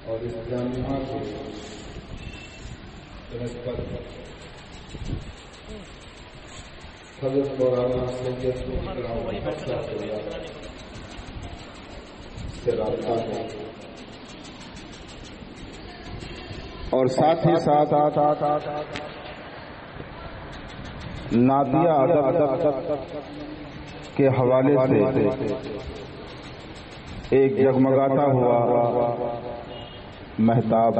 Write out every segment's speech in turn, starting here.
اور اس جامعہ کو حضرت مولانا سید سے رابطہ ہے اور ساتھ ہی ساتھ نعتیہ ادب کے حوالے سے ایک جگمگاتا ہوا مہتاب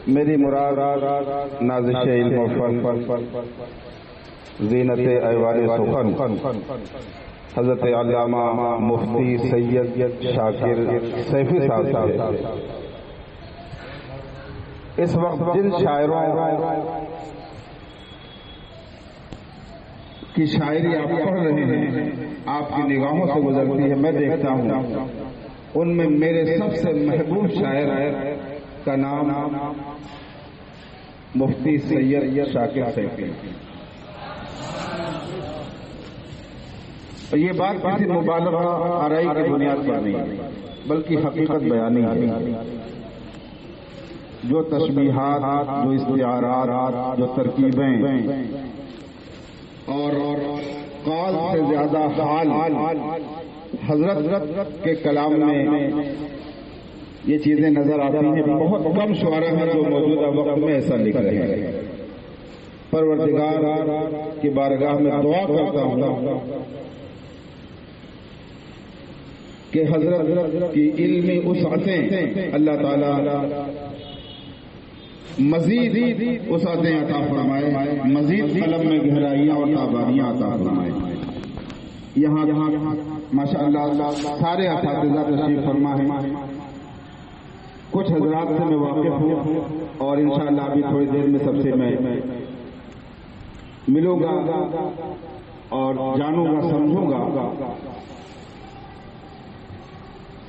میری مراد نازش علم و فن زینت ایوان سخن حضرت علامہ مفتی سید شاکر سیفی صاحب اس وقت جن شاعروں کی شاعری آپ پڑھ رہے ہیں آپ کی نگاہوں سے گزرتی ہے، میں دیکھتا ہوں ان میں میرے سب سے محبوب شاعر کا نام مفتی سید شاکر سیفی۔ یہ بات کسی مبالغہ آرائی کی بنیاد پر نہیں بلکہ حقیقت بیانی ہے۔ جو تشبیہات، جو استعارات، جو ترکیبیں اور قال سے زیادہ حال حضرت کے کلام میں یہ چیزیں نظر آتی ہیں۔ بہت کم شعراء ہیں جو موجودہ وقت میں ایسا لکھ رہے ہیں۔ پروردگار کی بارگاہ میں دعا کرتا ہوں کہ حضرت کی علمی وسعتیں اللہ تعالی مزید وسعتیں عطا فرمائے، مزید قلم میں گہرائیاں اور تابانیاں عطا فرمائے۔ یہاں ماشاءاللہ سارے اساتذہ تشریف فرما ہیں، کچھ حضرات سے میں واقف ہوں اور انشاءاللہ ابھی تھوڑی دیر میں سب سے میں ملوں گا اور جانوں گا، سمجھوں گا۔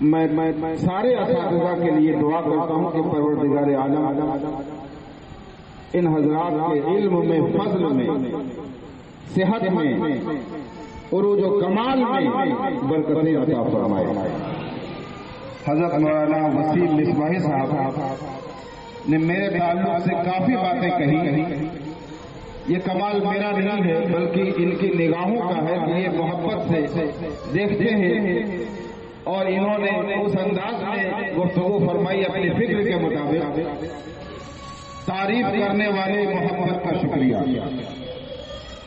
میں سارے اساتذہ کے لیے دعا کرتا ہوں کہ پروردگار عالم ان حضرات کے علم میں، فضل میں، صحت میں، عروج و کمال میں برکتیں عطا فرمائے۔ حضرت مولانا وسیم مصباحی صاحب نے میرے تعلق سے کافی باتیں کہی۔ یہ کمال میرا نہیں ہے بلکہ ان کی نگاہوں کا ہے کہ یہ محبت سے دیکھتے ہیں اور انہوں نے اس انداز میں گفتگو فرمائی اپنی فکر کے مطابق۔ تعریف کرنے والے محبت کا شکریہ،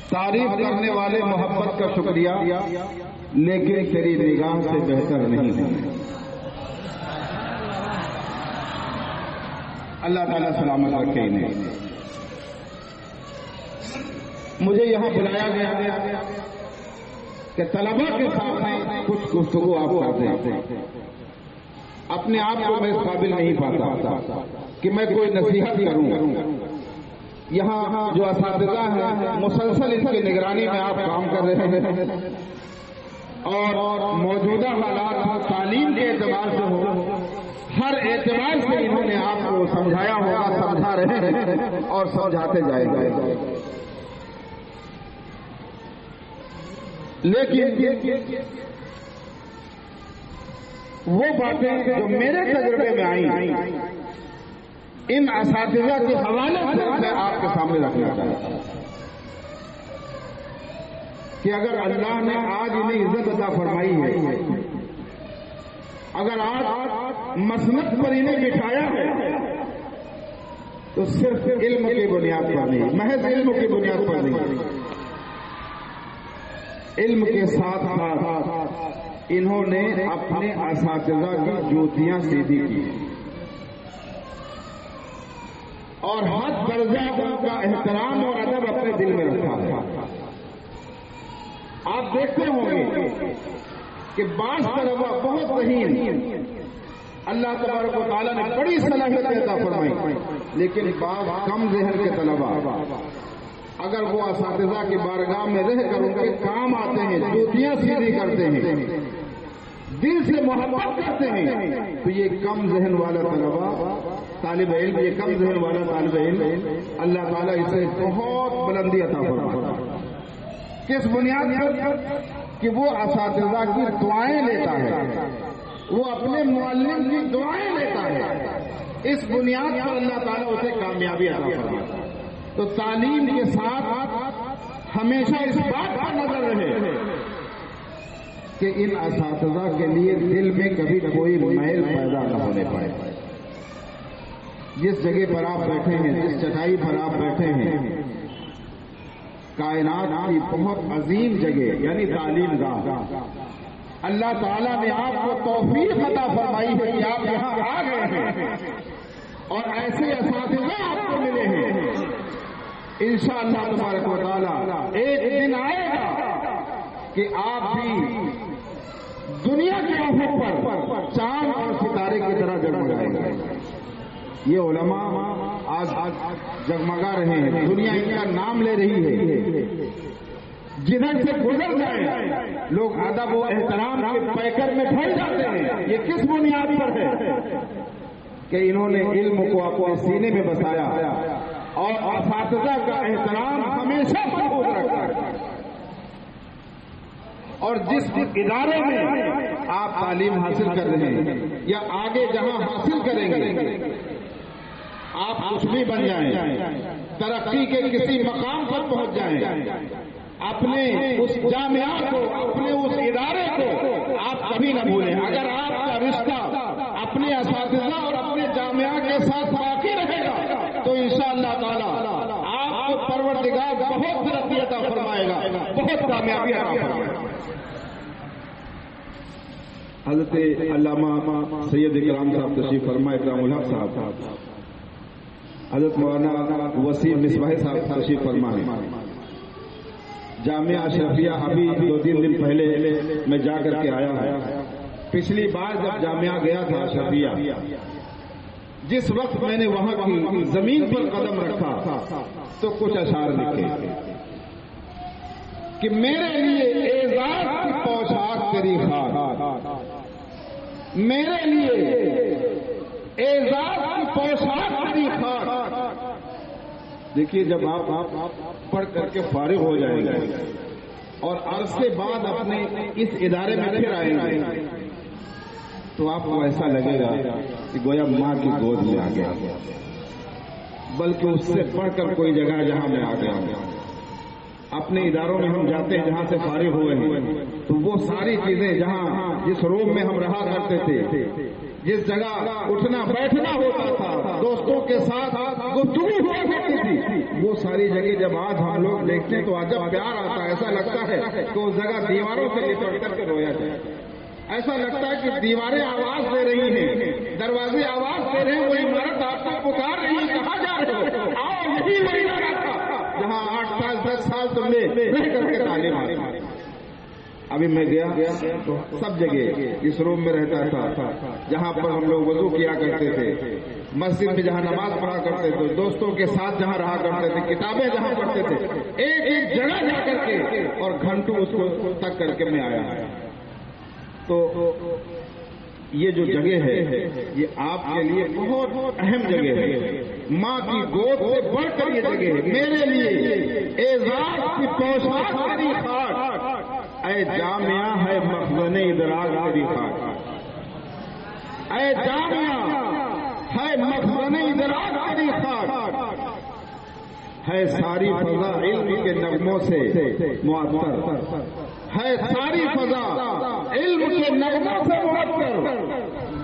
تعریف کرنے والے محبت کا شکریہ، لیکن تیری نگاہ سے بہتر نہیں ہے۔ اللہ تعالیٰ سلامت رکھے انہیں۔ مجھے یہاں بلایا گیا کہ طلباء کے سامنے کچھ گفتگو آپ کرتے ہیں۔ اپنے آپ کو میں اس قابل نہیں پاتا کہ میں کوئی نصیحت کروں۔ یہاں جو اساتذہ ہیں مسلسل اس کی نگرانی میں آپ کام کر رہے ہیں اور موجودہ حالات تعلیم کے اعتبار سے ہو، ہر اعتبار سے انہوں نے آپ کو سمجھایا ہوگا، سمجھا رہے ہیں اور سمجھاتے جائیں گے۔ لیکن وہ باتیں جو میرے تجربے میں آئیں ان اساتذہ کے حوالے سے میں آپ کے سامنے رکھنا چاہتا ہوں کہ اگر اللہ نے آج انہیں عزت عطا فرمائی ہے، اگر آج مسند پر انہیں بٹھایا ہے تو صرف علم کی بنیاد پر نہیں، محض علم کی بنیاد پر نہیں، علم کے ساتھ ساتھ انہوں نے اپنے اساتذہ کی جوتیاں سیدھی کی اور حد درجہ کا احترام اور ادب اپنے دل میں رکھا ہے۔ آپ دیکھتے ہوں گے کہ بعض طلباء بہت ذہین، اللہ تبارک و تعالیٰ نے بڑی صلاحیت عطا فرمائی، لیکن بعض کم ذہن کے طلباء اگر وہ اساتذہ کی بارگاہ میں رہ کر ان کے کام آتے ہیں، جوتیاں سیدھی کرتے ہیں، دل سے محبت کرتے ہیں، تو یہ کم ذہن والا طالب علم، یہ کم ذہن والا طالب علم اللہ تعالیٰ اسے بہت بلندی عطا فرماتا ہے۔ کس بنیاد پر؟ کہ وہ اساتذہ کی دعائیں لیتا ہے، وہ اپنے معلم کی دعائیں لیتا ہے، اس بنیاد پر اللہ تعالیٰ اسے کامیابی عطا فرماتا ہے۔ تو تعلیم کے ساتھ ہمیشہ اس بات پر نظر رہے کہ ان اساتذہ کے لیے دل میں کبھی کوئی میل پیدا نہ ہونے پائے۔ جس جگہ پر آپ بیٹھے ہیں، جس چٹائی پر آپ بیٹھے ہیں، کائنات کی بہت عظیم جگہ یعنی تعلیم گاہ، اللہ تعالیٰ نے آپ کو توفیق عطا فرمائی ہے کہ آپ یہاں آ گئے ہیں اور ایسے اساتذہ آپ کو ملے ہیں۔ انشاءاللہ تبارک و تعالی ایک دن آئے گا کہ آپ بھی دنیا کے افق پر چاند اور ستارے کی طرح جگمگائیں گے۔ یہ علماء آج جگمگا رہے ہیں، دنیا ان کا نام لے رہی ہے، جدھر سے گزر جائے لوگ ادب و احترام کے پیکر میں ڈھل جاتے ہیں۔ یہ کس بنیاد پر ہے کہ انہوں نے علم کو اپنے سینے میں بسایا اور اساتذہ کا احترام ہمیشہ محفوظ رکھا ہے۔ اور جس ادارے میں آپ تعلیم حاصل کر رہے ہیں یا آگے جہاں حاصل کریں گے، آپ کچھ بھی بن جائیں، ترقی کے کسی مقام پر پہنچ جائیں، اپنے اس جامعہ کو، اپنے اس ادارے کو آپ کبھی نہ بھولیں۔ اگر آپ کا رشتہ اپنے اساتذہ اور اپنے جامعہ کے ساتھ باقی رہے گا تو انشاءاللہ تعالی آپ کو پروردگار بہت ترقی عطا فرمائے گا، بہت کامیابی عطا فرمائے گا۔ حضرت علامہ سید اکرام صاحب تشریف فرما، اکرام الحق صاحب، حضرت مولانا وسیم مصباحی صاحب تشریف فرما ہے۔ جامعہ اشرفیہ ابھی 2-3 دن پہلے میں جا کر کے آیا ہے۔ پچھلی بار جب جامعہ گیا تھا اشرفیہ، جس وقت میں نے وہاں کی زمین پر قدم رکھا تو کچھ اشعار لکھے کہ میرے لیے اعزاز کی پوشاک تیری خاک، میرے لیے اعزاز کی پوشاک تیری خاک۔ دیکھیے، جب آپ پڑھ کر کے فارغ ہو جائیں گے اور عرصے بعد اپنے اس ادارے میں پھر آئیں گے تو آپ کو ایسا لگے گا کہ گویا ماں کی گود میں آ گیا، بلکہ اس سے پڑھ کر کوئی جگہ جہاں میں آ گیا ہوں۔ اپنے اداروں میں ہم جاتے ہیں جہاں سے فارغ ہوئے ہیں تو وہ ساری چیزیں جہاں جس روم میں ہم رہا کرتے تھے، جس جگہ اٹھنا بیٹھنا ہوتا تھا، دوستوں کے ساتھ گفتگو ہوا کرتی تھی، وہ ساری جگہ جب آج ہم لوگ دیکھتے ہیں تو عجب پیار آتا ہے۔ ایسا لگتا ہے کہ اس جگہ دیواروں سے لپٹ کر کے رویا جائے، ایسا لگتا ہے کہ دیواریں آواز دے رہی ہیں، دروازے آواز دے رہے ہیں، وہ عمارت آپ کو پکار رہی ہے، کہاں جا رہے ہو؟ آؤ، یہی وہی جگہ تھا جہاں 8 سال 10 سال تم نے رہ کر کے تعلیم حاصل۔ ابھی میں گیا تو سب جگہ اس روم میں رہتا تھا جہاں پر ہم لوگ وضو کیا کرتے تھے، مسجد میں جہاں نماز پڑھا کرتے تھے، دوستوں کے ساتھ جہاں رہا کرتے تھے، کتابیں جہاں پڑھتے تھے، ایک ایک جگہ جا کر کے اور گھنٹوں اس کو تک کر کے میں آیا۔ تو یہ جو جگہ ہے یہ آپ کے لیے بہت اہم جگہ ہے، ماں کی گود سے بڑھ کر یہ جگہ ہے۔ میرے لیے اعزاز کی پوشاک تیری خاک، اے جامعہ ہے مخزن ادراک تیری خاک، اے جامعہ ہے مخزن ادراک تیری خاک، ہے ساری فضا علم کے نغموں سے معطر، ہے ساری فضا علم کے نغموں سے معطر،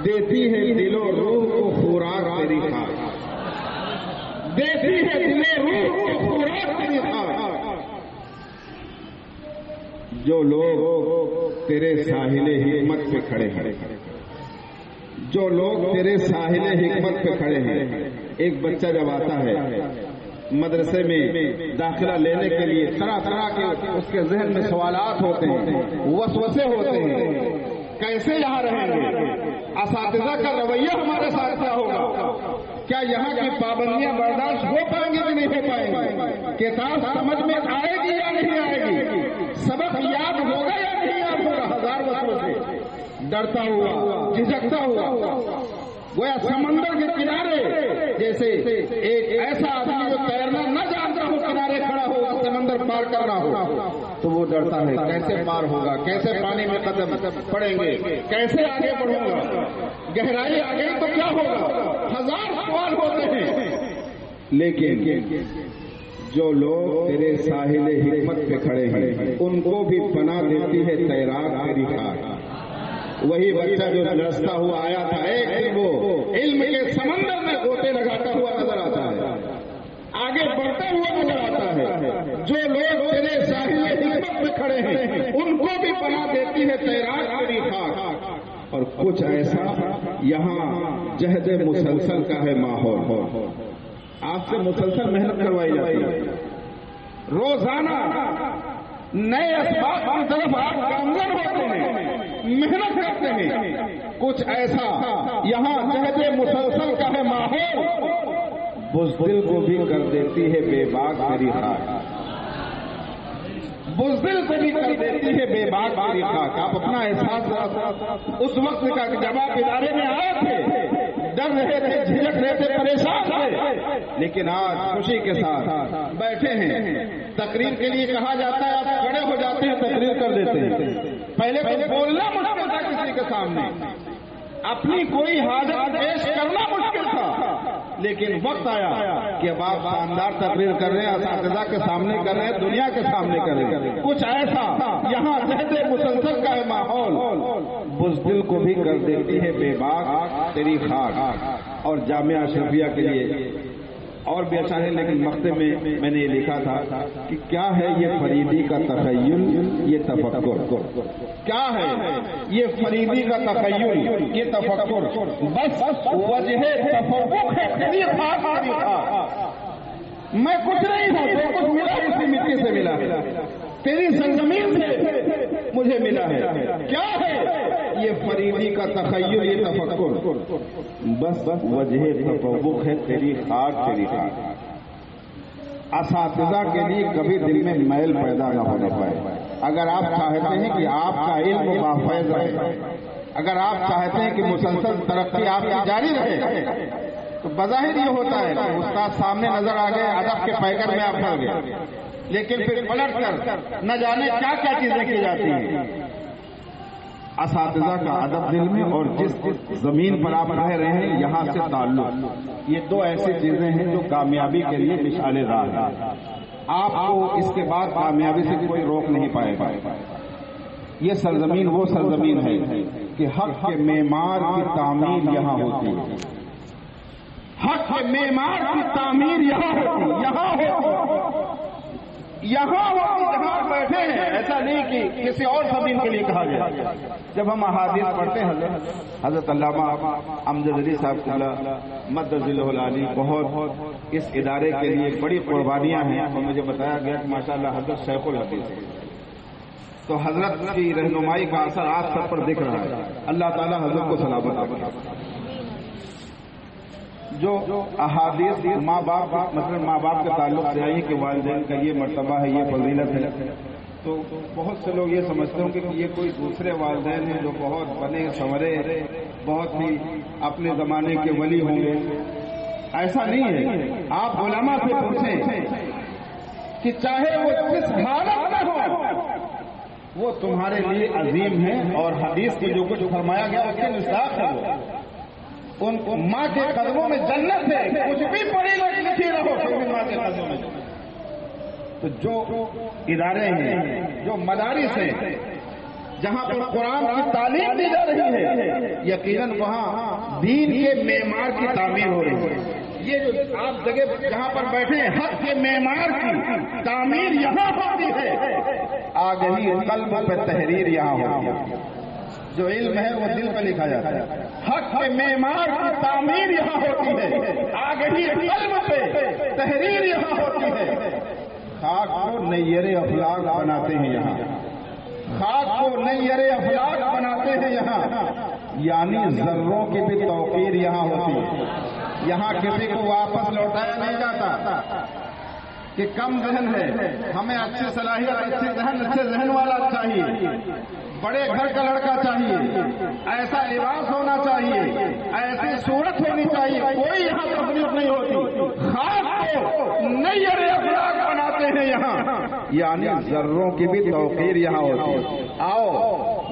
دیتی ہے دل و روح کو خوراک تیری خاک، دیتی ہے دل و روح کو خوراک تیری خاک۔ جو لوگ تیرے ساحل حکمت پہ کھڑے ہیں، جو لوگ تیرے ساحل حکمت پہ کھڑے ہیں، ایک بچہ جب آتا ہے مدرسے میں داخلہ لینے کے لیے طرح طرح کے اس کے ذہن میں سوالات ہوتے ہیں، وسوسے ہوتے ہیں، کیسے یہاں رہیں گے، اساتذہ کا رویہ ہمارے ساتھ کیا ہوگا، کیا یہاں کی پابندیاں برداشت ہو پائیں گی کہ نہیں ہو پائیں گی، کتاب سمجھ میں آئے گی یا نہیں آئے گی، سبق یاد ہوگا یا نہیں یاد ہوگا، ہزار وسوسے، ڈرتا ہوا، جھجکتا ہوا، گویا سمندر کے کنارے جیسے ایک ایسا آدمی جو تیرنا نہ جانتا ہو کنارے کھڑا ہو سمندر پار کر رہا ہو، تو وہ ڈرتا ہے کیسے پار ہوگا، کیسے پانی میں قدم پڑیں گے، کیسے آگے بڑھوں گا، گہرائی آ گئی تو کیا ہوگا، ہزار سوال ہوتے ہیں۔ لیکن جو لوگ تیرے ساحل حکمت پہ کھڑے ہیں ان کو بھی پناہ دیتی ہے تیراک تیری خاک۔ وہی بچہ جو لرزتا ہوا آیا تھا ایک دن وہ علم کے سمندر میں گوتے لگاتا ہوا نظر آتا ہے، آگے بڑھتا ہوا نظر آتا ہے۔ جو لوگ تیرے ساحل حکمت پہ کھڑے ہیں ان کو بھی پناہ دیتی ہے تیراک تیری خاک۔ اور کچھ ایسا یہاں جہد مسلسل کا ہے ماحول، آپ سے مسلسل محنت کروائی جاتی ہے، روزانہ نئے اسباب کی طرف آپ گامزن ہوتے ہیں، محنت کرتے ہیں۔ کچھ ایسا یہاں جہد مسلسل کا ہے ماحول، بزدل کو بھی کر دیتی ہے بے باک تیری خاک، بزدل کو بھی کر دیتی ہے بے باک تیری خاک۔ آپ اپنا احساس اس وقت کا جب آپ ادارے میں آئے تھے، ڈر رہے تھے، جھجک رہے تھے، پریشان تھے، لیکن آج خوشی کے ساتھ بیٹھے ہیں۔ تقریر کے لیے کہا جاتا ہے آپ کھڑے ہو جاتے ہیں، تقریر کر دیتے ہیں۔ پہلے تو بولنا مشکل تھا کسی کے سامنے، اپنی کوئی حاجت پیش کرنا مشکل تھا، لیکن وقت آیا کہ اب آپ شاندار تقریر کر رہے ہیں، اساتذہ کے سامنے کر رہے ہیں، دنیا کے سامنے کر رہے ہیں۔ کچھ ایسا یہاں جہد مسلسل کا ہے ماحول، بزدل کو بھی کر دیتی ہے بے باک تیری خاک۔ اور جامعہ اشرفیہ کے لیے اور بھی اچھا ہے، لیکن مقطع میں نے یہ لکھا تھا کہ کیا ہے یہ فریدی کا تخیل، یہ تفکر، کیا ہے یہ فریدی کا تخیل، یہ تفکر، بس وجہ تفوق ہے تیری خاک تیری خاک۔ میں کچھ نہیں تھا، جو کچھ ملا اسی مٹی سے ملا ہے، تیری سرزمین سے مجھے ملا ہے۔ کیا ہے یہ فریدی کا تخیل، یہ تفکر، بس وجہ تفوق ہے تیری خاک تیری خاک۔ اساتذہ کے لیے کبھی دل میں میل پیدا نہ ہونے پائے۔ اگر آپ چاہتے ہیں کہ آپ کا علم بافیض رہے، اگر آپ چاہتے ہیں کہ مسلسل ترقی آپ کی جاری رہے، تو بظاہر یہ ہوتا ہے کہ استاد سامنے نظر آ گئے، ادب کے پیکر میں آپ پڑ گئے، لیکن پھر پلٹ کر نہ جانے کیا کیا چیزیں کی جاتی ہیں۔ اساتذہ کا ادب دل میں اور جس زمین پر آپ رہ رہے ہیں یہاں سے تعلق، یہ دو ایسی چیزیں ہیں جو کامیابی کے لیے مشعل راہ ہیں۔ آپ کو اس کے بعد کامیابی سے کوئی روک نہیں پائے گا۔ یہ سرزمین وہ سرزمین ہے کہ حق کے معمار کی تعمیر یہاں ہوتی ہے، حق کے معمار کی تعمیر یہاں ہوتی ہے، یہاں جہاں بیٹھے ہیں۔ ایسا نہیں کہ کسی اور زمین کے لیے کہا جائے۔ جب ہم احادیث پڑھتے ہیں، حضرت علامہ امجد علی صاحب مدذلہ العالی بہت اس ادارے کے لیے بڑی قربانیاں ہیں، اور مجھے بتایا گیا کہ ماشاءاللہ حضرت شیخ الحدیث ہے، تو حضرت کی رہنمائی کا اثر آپ سب پر دکھ رہا ہے۔ اللہ تعالی حضرت کو سلامت رکھے۔ جو احادیث ماں باپ مثلا ماں باپ کے تعلق سے آئی کہ والدین کا یہ مرتبہ ہے، یہ فضیلت ہے، تو بہت سے لوگ یہ سمجھتے ہوں کہ یہ کوئی دوسرے والدین ہیں جو بہت بنے سنورے، بہت ہی اپنے زمانے کے ولی ہوں گے۔ ایسا نہیں ہے۔ آپ علماء سے پوچھیں کہ چاہے وہ کس حالت میں ہو، وہ تمہارے لیے عظیم ہے، اور حدیث کی جو کچھ فرمایا گیا اس کے مصداق ہے۔ وہ ان کو ماں کے قدموں میں جنت ہے، کچھ بھی پڑھی لکھی رہو پھر بھی ماں کے قدموں میں۔ تو جو ادارے ہیں، جو مدارس ہیں، جہاں پر قرآن کی تعلیم دی جا رہی ہے، یقیناً وہاں دین کے معمار کی تعمیر ہو رہی ہے۔ یہ جو آپ جگہ جہاں پر بیٹھے ہیں، حق کے معمار کی تعمیر یہاں ہوتی ہے، آگہی قلب پہ تحریر یہاں ہوتی ہے۔ جو علم ہے وہ دل پہ لکھا جاتا ہے، حق کے معمار کی تعمیر یہاں ہوتی ہے، آگہی قلب پہ تحریر یہاں ہوتی ہے۔ خاک کو نیر اخلاق بناتے ہیں یہاں، خاک کو نیر اخلاق بناتے ہیں یہاں، یعنی ذروں کی بھی توقیر یہاں ہوتی ہے۔ یہاں کسی کو واپس لوٹایا نہیں جاتا کہ کم ذہن ہے، ہمیں اچھی صلاحیت، اچھے ذہن والا چاہیے، بڑے گھر کا لڑکا چاہیے، ایسا لباس ہونا چاہیے، ایسی صورت ہونی چاہیے، کوئی یہاں تفریق نہیں ہوتی۔ خاص کو نیر اخلاق بناتے ہیں یہاں، یعنی ذروں کی بھی توقیر یہاں ہوتی ہے. آؤ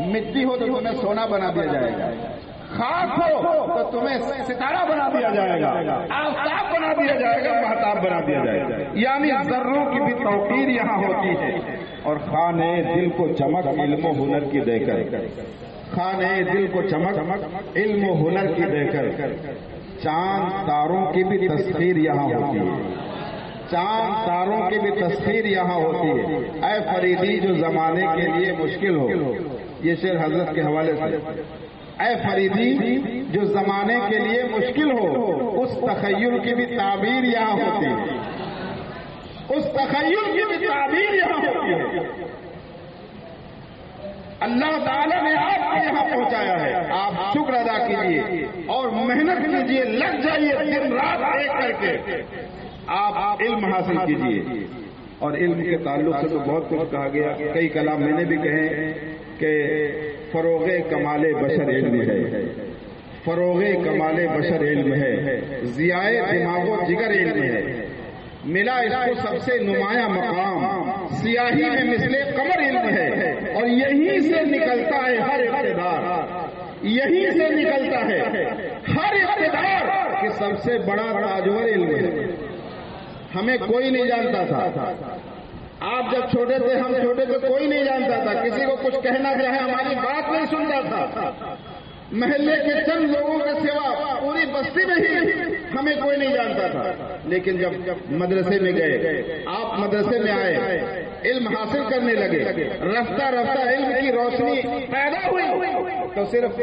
مٹی ہو تو تمہیں سونا بنا دیا جائے گا، خاک ہو تو تمہیں ستارہ بنا دیا جائے گا، آفتاب بنا دیا جائے گا، مہتاب بنا دیا جائے گا. یعنی ذروں کی بھی توقیر یہاں ہوتی ہے. اور خانے دل کو چمک علم و ہنر کی دے کر، خانے دل کو چمک علم و ہنر کی دے کر چاند تاروں کی بھی تسخیر یہاں ہوتی ہے. چاند تاروں کی بھی تسخیر یہاں ہوتی ہے. اے فریدی جو زمانے کے لیے مشکل ہو، یہ شعر حضرت کے حوالے سے. اے فریدی جو زمانے کے لیے مشکل ہو، اس تخیل کی بھی تعبیر یہاں ہوتی ہے. اس تخیل کی بھی تعبیر یہاں ہوتی ہے. اللہ تعالیٰ نے آپ کو یہاں پہنچایا ہے. آپ شکر ادا کیجیے اور محنت کیجیے، لگ جائیے دن رات ایک کر کے. آپ علم حاصل کیجیے. اور علم کے تعلق سے تو بہت کچھ کہا گیا، کئی کلام میں نے بھی کہے کہ فروغ کمال بشر علم ہے، فروغ کمال بشر علم ہے، ضیاء دماغ و جگر علم ہے. ملا اس کو سب سے نمایاں مقام، سیاہی میں مثل قمر علم ہے. اور یہیں سے نکلتا ہے ہر اقتدار، یہیں سے نکلتا ہے ہر اقتدار کہ سب سے بڑا تاجور علم ہے. ہمیں کوئی نہیں جانتا تھا. آپ جب چھوٹے تھے، ہم چھوٹے تھے، کوئی نہیں جانتا تھا. کسی کو کچھ کہنا چاہے ہماری بات نہیں سنتا تھا. محلے کے چند لوگوں کے سوا پوری بستی میں ہی ہمیں کوئی نہیں جانتا تھا. لیکن جب مدرسے میں گئے، آپ مدرسے میں آئے، علم حاصل کرنے لگے، رفتہ رفتہ علم کی روشنی پیدا ہوئی، تو صرف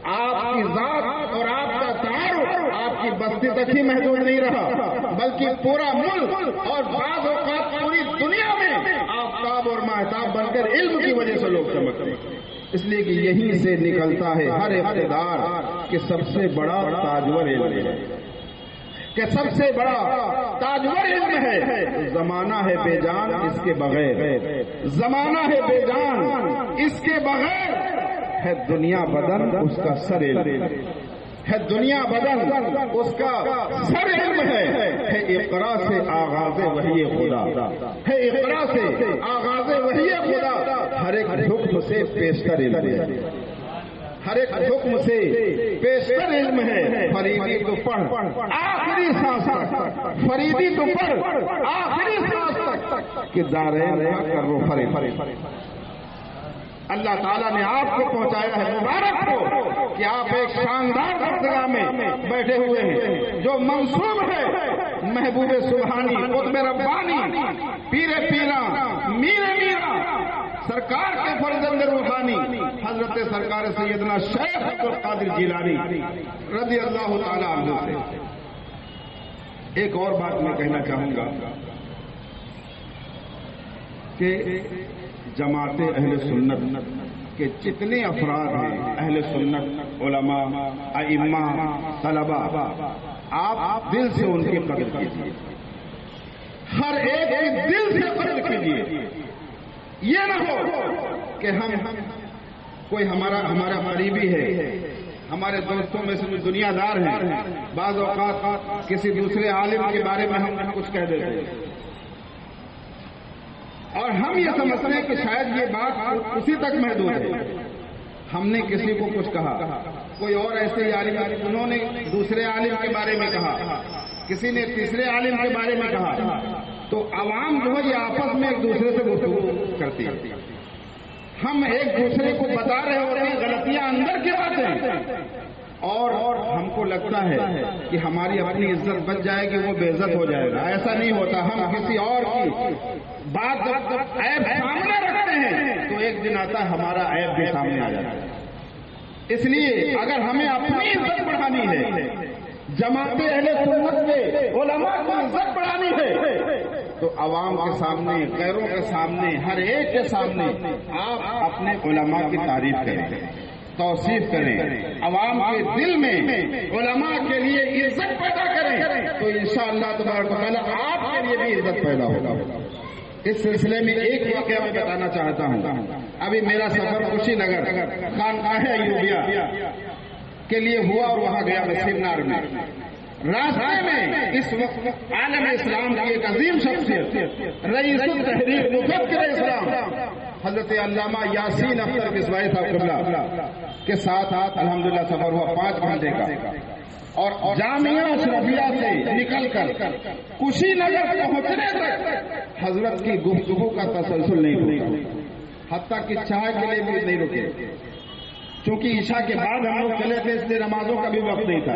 آپ کی ذات اور آپ کا تعارف آپ کی بستی تک ہی محدود نہیں رہا، بلکہ پورا ملک اور بعض اوقات پوری دنیا میں آفتاب اور مہتاب بن کر علم کی وجہ سے لوگ چمکتے ہیں. اس لیے کہ یہیں سے نکلتا ہے ہر اقتدار کہ سب سے بڑا تاجور علم ہے، کہ سب سے بڑا تاجور علم ہے. زمانہ ہے بے جان اس کے بغیر، زمانہ ہے بے جان اس کے بغیر. ہے دنیا بدن اس کا سر علم، ہے دنیا بدن اس کا سر علم ہے. اقرا سے آغاز وحی خدا، ہے اقرا سے آغاز وحی خدا. ہر ایک حکم سے پیشتر علم ہے، ہر ایک حکم سے پیشتر علم ہے. فریدی تو پڑھ آخری سانس تک، فریدی تو پڑھ آخری سانس تک کہ دارین کر رو فرے. اللہ تعالیٰ نے آپ کو پہنچایا ہے. مبارک ہو کہ آپ ایک شاندار درسگاہ میں بیٹھے ہوئے ہیں جو منسوب ہے محبوب سبحانی، قطب ربانی، پیر پیرا، میر میرا، سرکار کے فرزند روحانی حضرت سرکار سیدنا شیخ عبد القادر جیلانی رضی اللہ تعالی عنہ سے. ایک اور بات میں کہنا چاہوں گا کہ جماعت اہل سنت کے جتنے افراد ہیں، اہل سنت، علماء، ائمہ، طلباء، آپ دل سے ان کی قدر کیجیے، ہر ایک کی دل سے قدر کیجیے. یہ نہ ہو کہ ہم کوئی ہمارا قریبی ہے، ہمارے دوستوں میں سے کوئی دنیا دار ہے، بعض اوقات کسی دوسرے عالم کے بارے میں ہم کچھ کہہ دیتے ہیں اور ہم یہ سمجھتے ہیں کہ شاید یہ بات اسی تک محدود ہے. ہم نے کسی کو کچھ کہا، کوئی اور ایسے عالم، انہوں نے دوسرے عالم کے بارے میں کہا، کسی نے تیسرے عالم کے بارے میں کہا، تو عوام جو ہے یہ آپس میں ایک دوسرے سے گفتگو کرتی ہے. ہم ایک دوسرے کو بتا رہے ہوتے ہیں غلطیاں اندر کی باتیں، اور ہم کو لگتا ہے کہ ہماری اپنی عزت بچ جائے گی، وہ بے عزت ہو جائے گا. ایسا نہیں ہوتا. ہم کسی اور کی بات عیب سامنے رکھتے ہیں تو ایک دن آتا ہے ہمارا عیب بھی سامنے آ جاتا ہے. اس لیے اگر ہمیں اپنی عزت بڑھانی ہے، جماعت اہل سنت کے علماء کو عزت بڑھانی ہے، تو عوام کے سامنے، غیروں کے سامنے، ہر ایک کے سامنے آپ اپنے علماء کی تعریف کریں، توصیف کریں، عوام کے دل میں علماء کے لیے عزت پیدا کریں، تو انشاءاللہ تبارک و تعالیٰ آپ کے لیے بھی عزت پیدا ہوگا. اس سلسلے میں ایک واقعہ میں بتانا چاہتا ہوں. ابھی میرا سفر کشی نگر خانقاہ ایوبیہ کے لیے ہوا اور وہاں گیا میں سیمینار میں. راستے میں اس وقت عالم اسلام کی ایک عظیم شخصیت رئیس التحریک مفکر اسلام حضرت علامہ یاسین اختر بسوائی صاحب قبلہ کے ساتھ الحمدللہ سفر ہوا 5 گھنٹے کا، اور جامعہ اشرفیہ سے نکل کر کشی نگر پہنچنے تک حضرت کی گفتگو کا تسلسل نہیں ہوا، حتیٰ کہ چائے کے لیے بھی نہیں رکے، چونکہ عشاء کے بعد ہم لوگ چلے تھے اس لیے نمازوں کا بھی وقت نہیں تھا،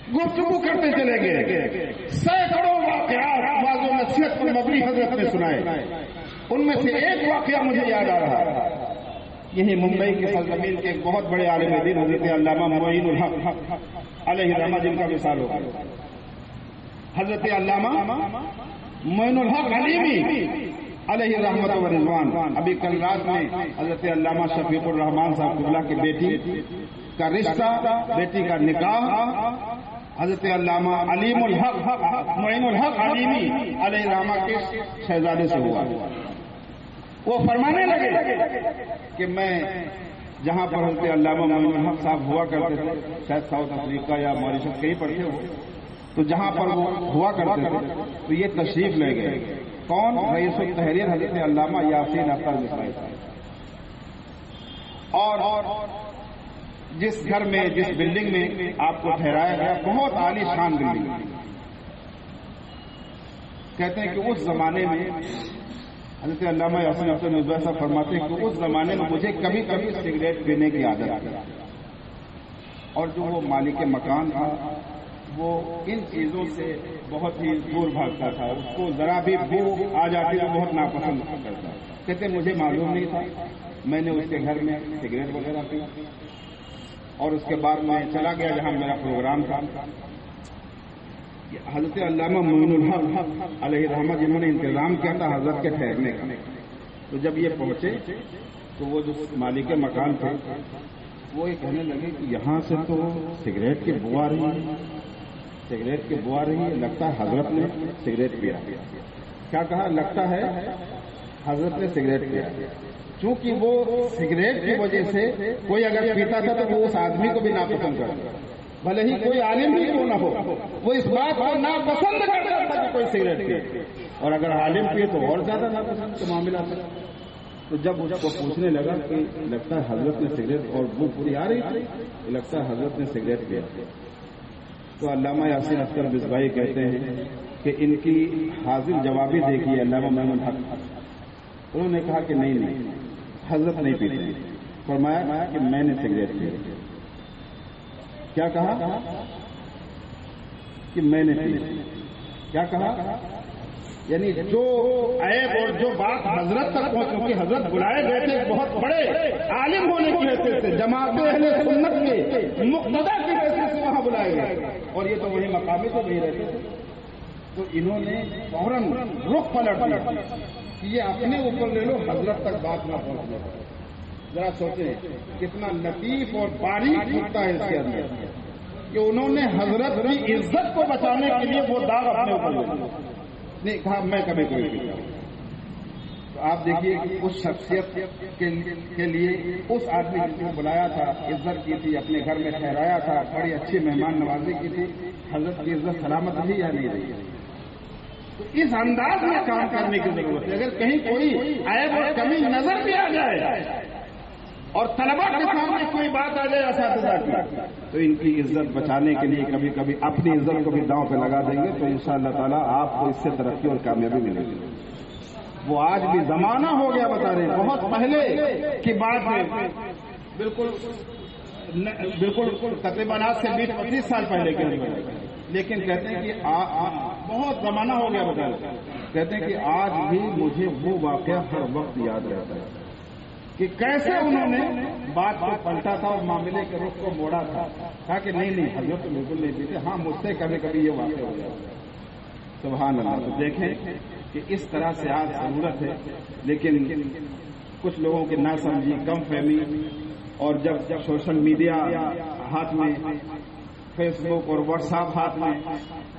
گفتگو کرتے چلے گئے۔ سینکڑوں واقعات واضح و نصیحت پر مبنی حضرت نے سنائے، ان میں سے ایک واقعہ مجھے یاد آ رہا ہے، یہی ممبئی کی سرزمین کے ایک بہت بڑے عالم دین حضرت علامہ معین الحق علیہ رحمہ جن کا مثال ہو، حضرت علامہ معین الحق علیمی علیہ رحمت و رضوان ابھی کل رات میں حضرت علامہ شفیق الرحمان صاحب قبلہ کی بیٹی کا رشتہ، بیٹی کا نکاح حضرت علامہ علیم الحق معین الحق علیمی علیہ رحمہ کے شہزادے سے ہوا۔ وہ فرمانے لگے کہ میں جہاں پر حضرت علامہ معین الحق صاحب ہوا کرتے تھے، شاید ساؤتھ افریقہ یا ماریشس کہیں پر تھے، تو جہاں پر وہ ہوا کرتے تھے تو یہ تشریف لے گئے، کون؟ رئیس التحریر حضرت علامہ یاسین اختر بسوائی صاحب، اور جس گھر میں جس بلڈنگ میں آپ کو ٹھہرایا گیا بہت عالی شان بلڈنگ، کہتے ہیں کہ اس زمانے میں حضرت علامہ یاسین اختر بسوائی صاحب فرماتے ہیں کہ اس زمانے میں مجھے کبھی کبھی سگریٹ پینے کی عادت تھی، اور جو وہ مالک مکان تھا وہ ان چیزوں سے بہت ہی دور بھاگتا تھا، اس کو ذرا بھی بو آ جاتی تو بہت ناپسند کرتا۔ کہتے مجھے معلوم نہیں تھا، میں نے اس کے گھر میں سگریٹ وغیرہ پی، اور اس کے بعد میں چلا گیا جہاں میرا پروگرام تھا۔ حضرت علامہ معین الحق علیہ رحمہ جنہوں نے انتظام کیا تھا حضرت کے ٹھہرنے کا، تو جب یہ پہنچے تو وہ جو مالک مکان تھے وہ یہ کہنے لگے کہ یہاں سے تو سگریٹ کی بو آ رہی ہے، سگریٹ کی بو آ رہی ہے، لگتا ہے حضرت نے سگریٹ پیا۔ کیا کہا؟ لگتا ہے حضرت نے سگریٹ پیا، چونکہ وہ سگریٹ کی وجہ سے کوئی اگر پیتا تھا تو وہ اس آدمی کو بھی ناپسند کرتا، بھلے ہی کوئی عالم ہی کیوں نہ ہو، وہ اس بات کو ناپسند کرتا تھا کہ کوئی سگریٹ پیے، اور اگر عالم پیے تو اور زیادہ ناپسند کا معاملہ تھا۔ تو جب اس کو پوچھنے لگا کہ لگتا ہے حضرت نے سگریٹ، اور بو پوری آ رہی تھی، لگتا ہے حضرت نے سگریٹ پیا، تو علامہ یاسین اختر بسوائی کہتے ہیں کہ ان کی حاضر جوابی دیکھیے علامہ معین الحق، انہوں نے کہا کہ نہیں حضرت نہیں پیتے، فرمایا کہ میں نے سگریٹ پی۔ کیا کہا؟ کہ میں نے پی۔ کیا کہا؟ یعنی جو عیب اور جو بات حضرت تک پہنچی، کہ حضرت بلائے گئے تھے بہت بڑے عالم ہونے کی حیثیت سے، جماعت اہل سنت کے مقتدا کی حیثیت سے وہاں بلائے گئے، اور یہ تو وہی مقامی تو نہیں رہتے تھے، تو انہوں نے فوراً رخ پلٹ دیا کہ یہ اپنے اوپر لے لو، حضرت تک بات نہ پہنچے۔ ذرا سوچیں کتنا لطیف اور باریک نکتہ ہے اس کے اندر، کہ انہوں نے حضرت کی عزت کو بچانے کے لیے وہ داغ اپنے اوپر لے لیا، نہیں کہا میں کبھی کوئی پیتا ہوں۔ تو آپ دیکھیے کہ اس شخصیت کے لیے اس آدمی جس کو بلایا تھا، عزت کی تھی، اپنے گھر میں ٹھہرایا تھا، بڑی اچھی مہمان نوازی کی تھی، حضرت کی عزت سلامت رہی یا نہیں رہی؟ تو اس انداز میں کام کرنے کی ضرورت ہے۔ اگر کہیں کوئی عیب اور کمی نظر بھی آ جائے اور طلبا کے سامنے کوئی بات آ جائے اساتذہ کی، تو ان کی عزت بچانے کے لیے کبھی کبھی اپنی عزت کو بھی داؤں پہ لگا دیں گے، تو انشاءاللہ تعالیٰ آپ کو اس سے ترقی اور کامیابی ملے گی۔ وہ آج بھی زمانہ ہو گیا بتا رہے ہیں، بہت پہلے کی بات ہے، بالکل تقریباً آج سے 20-25 سال پہلے کے لیے، لیکن کہتے ہیں کہ بہت زمانہ ہو گیا بتا رہے ہیں، کہتے ہیں کہ آج بھی مجھے وہ واقعہ ہر وقت یاد رہتا ہے کہ کیسے انہوں نے بات کو پلٹا تھا اور معاملے کے رخ کو موڑا تھا، کہا کہ نہیں حضرت تو بالکل نہیں پیتے، ہاں مجھ سے کبھی کبھی یہ واقع ہو جاتا ہے۔ سبحان اللہ۔ تو دیکھیں کہ اس طرح سے آج ضرورت ہے، لیکن کچھ لوگوں کی ناسمجھی، کم فہمی، اور جب سوشل میڈیا ہاتھ میں، فیس بک اور واٹس ایپ ہاتھ میں،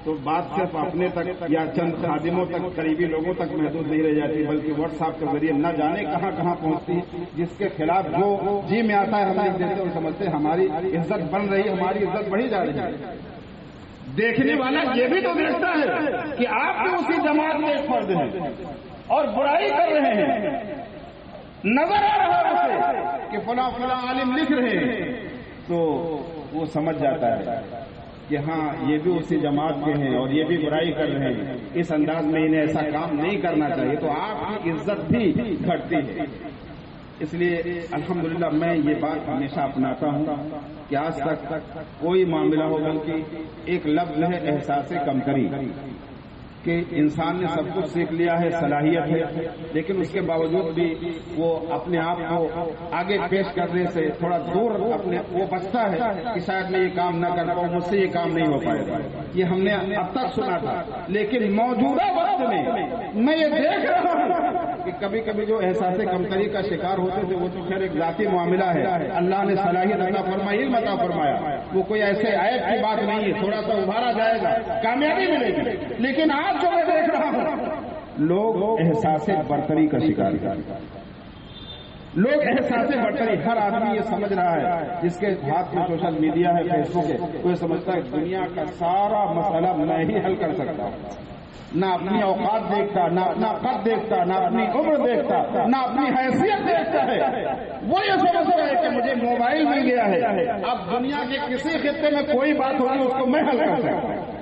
تو بات صرف اپنے تک یا چند خادموں تک، قریبی لوگوں تک محدود نہیں رہ جاتی، بلکہ واٹس ایپ کے ذریعے نہ جانے کہاں کہاں پہنچتی، جس کے خلاف جو جی میں آتا ہے ہم لکھ دیتے اور سمجھتے ہیں ہماری عزت بن رہی ہے، ہماری عزت بڑھی جا رہی ہے۔ دیکھنے والا یہ بھی تو دیکھتا ہے کہ آپ بھی اسی جماعت میں ایک فرد ہیں اور برائی کر رہے ہیں، نظر آ رہا ہے اسے کہ فلاں فلاں عالم لکھ رہے ہیں، تو وہ سمجھ جاتا ہے کہ ہاں یہ بھی اسی جماعت کے ہیں اور یہ بھی برائی کر رہے ہیں، اس انداز میں انہیں ایسا کام نہیں کرنا چاہیے، تو آپ کی عزت بھی گھٹتی ہے۔ اس لیے الحمدللہ میں یہ بات ہمیشہ اپناتا ہوں کہ آج تک کوئی معاملہ ہو، بلکہ ایک لفظ ہے احساس کمتری، کہ انسان نے سب کچھ سیکھ لیا ہے، صلاحیت ہے، لیکن اس کے باوجود بھی وہ اپنے آپ کو آگے پیش کرنے سے تھوڑا دور اپنے وہ بچتا ہے کہ شاید میں یہ کام نہ کر پاؤں، مجھ سے یہ کام نہیں ہو پائے گا۔ یہ ہم نے اب تک سنا تھا، لیکن موجودہ وقت میں یہ دیکھ رہا ہوں کہ کبھی کبھی جو احساس کمتری کا شکار ہوتے تھے وہ تو خیر ایک ذاتی معاملہ ہے، اللہ نے صلاحیت عطا فرمائی، علم عطا فرمایا، وہ کوئی ایسے عیب کی بات نہیں ہے، تھوڑا سا ابھارا جائے گا، کامیابی ملے گی۔ لیکن آج جو میں دیکھ رہا ہوں، لوگ احساس برتری کا شکار ہیں، لوگ احساس برتری، ہر آدمی یہ سمجھ رہا ہے جس کے ہاتھ میں سوشل میڈیا ہے، فیس بک ہے، وہ سمجھتا ہے دنیا کا سارا مسئلہ میں ہی حل کر سکتا ہوں، نہ اپنی اوقات دیکھتا، نہ اپنا قد دیکھتا، نہ اپنی عمر دیکھتا، نہ اپنی حیثیت دیکھتا ہے، وہ یہ سمجھتا ہے کہ مجھے موبائل مل گیا ہے، اب دنیا کے کسی خطے میں کوئی بات ہوگی اس کو میں حل کر سکتا ہوں۔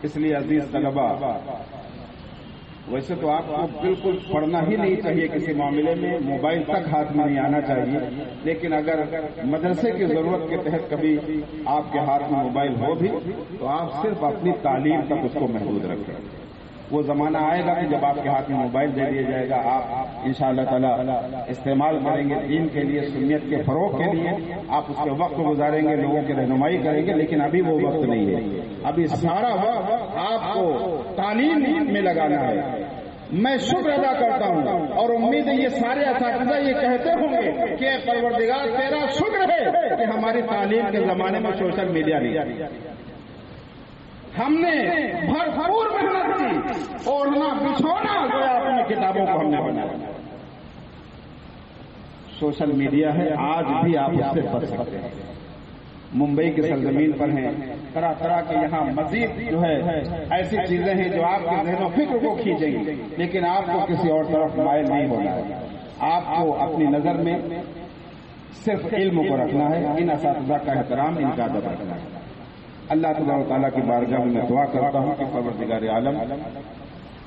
اس لیے عزیز طلبہ، ویسے تو آپ کو بالکل پڑھنا ہی نہیں چاہیے کسی معاملے میں، موبائل تک ہاتھ میں نہیں آنا چاہیے، لیکن اگر مدرسے کی ضرورت کے تحت کبھی آپ کے ہاتھ میں موبائل ہو بھی تو آپ صرف اپنی تعلیم تک اس کو محدود رکھیں۔ وہ زمانہ آئے گا کہ جب آپ کے ہاتھ میں موبائل دے دیا جائے گا، آپ انشاءاللہ تعالی استعمال کریں گے دین کے لیے، سنت کے فروغ کے لیے، آپ اس کے وقت گزاریں گے، لوگوں کی رہنمائی کریں گے، لیکن ابھی وہ وقت نہیں ہے، ابھی سارا وقت آپ کو تعلیم میں لگانا ہے۔ میں شکر ادا کرتا ہوں اور امید ہے یہ سارے اساتذہ یہ کہتے ہوں گے کہ پروردگار تیرا شکر ہے کہ ہماری تعلیم کے زمانے میں سوشل میڈیا نہیں، ہم نے بھرپور محنت کی اور نہ بچھونا گیا اپنی کتابوں کو ہم نے بنایا۔ سوشل میڈیا ہے، آج بھی آپ اس سے بچ سکتے ہیں۔ ممبئی کی سرزمین پر ہیں، طرح طرح کے یہاں مزید جو ہے ایسی چیزیں ہیں جو آپ کے ذہن و فکر کو کھینچیں گی، لیکن آپ کو کسی اور طرف مائل نہیں ہونا ہے۔ آپ کو اپنی نظر میں صرف علم کو رکھنا ہے، ان اساتذہ کا احترام، ان کا ادب رکھنا ہے۔ اللہ تبارک و تعالیٰ کی بارگاہ میں دعا کرتا ہوں کہ پروردگار عالم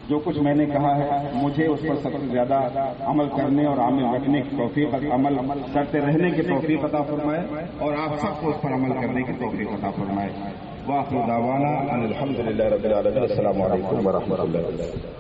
جو کچھ میں نے کہا ہے مجھے اس پر سب سے زیادہ عمل کرنے اور عمل رکھنے کی توفیق، عمل کرتے رہنے کی توفیق عطا فرمائے، اور آپ سب کو اس پر عمل کرنے کی توفیق عطا فرمائے۔ وآخر دعوانا ان الحمدللہ رب العالمین۔ السلام علیکم ورحمۃ اللہ وبرکاتہ۔